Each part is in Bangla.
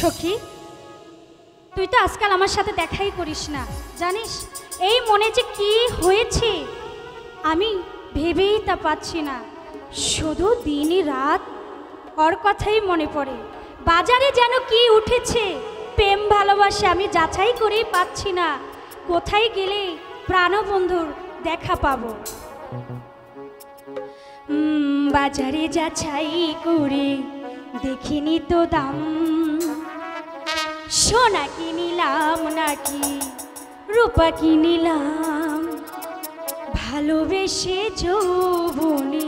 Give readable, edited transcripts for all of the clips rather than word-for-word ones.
সখী, তুই তো আজকাল আমার সাথে দেখাই করিস না, জানিস এই মনে যে কি হয়েছে আমি ভেবেই তা পাচ্ছি না। শুধু দিনই রাত ওর কথাই মনে পড়ে। বাজারে যেন কি উঠেছে প্রেম ভালোবাসা, আমি যাচাই করেই পাচ্ছি না কোথায় গেলে প্রাণবন্ধুর দেখা পাবো। বাজারে যাচাই করে দেখিনি তো দাম, সোনা কিনিলাম নাকি রূপা কিনিলাম, ভালোবেসে যৌবনে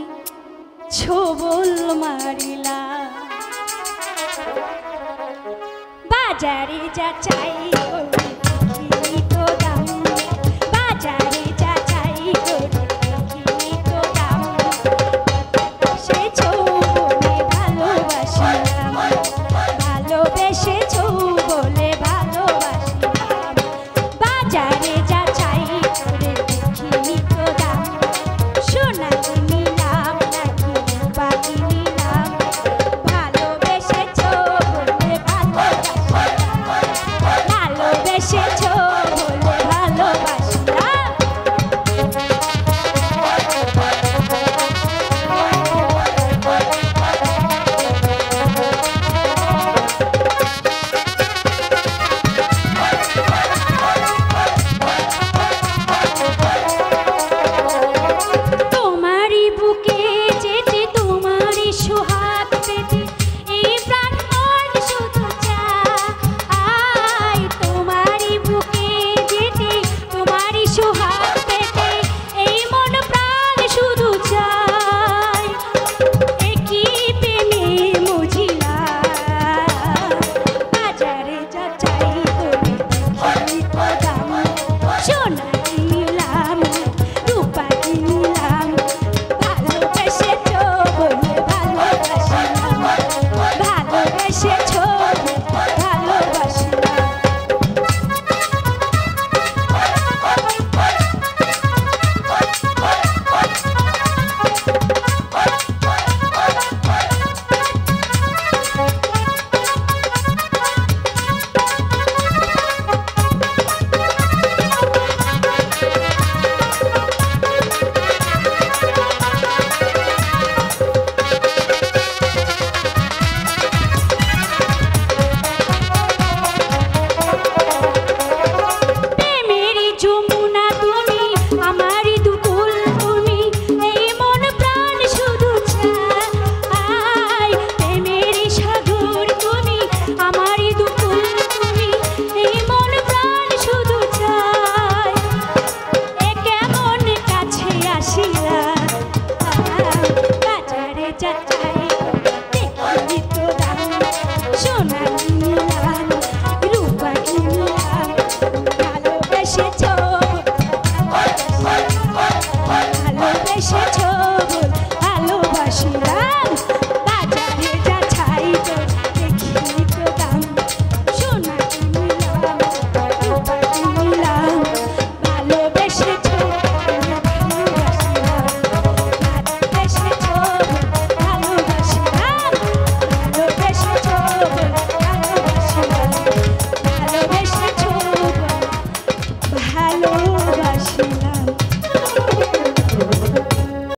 ছোবল মারিলাম। বাজারে যাচাই করে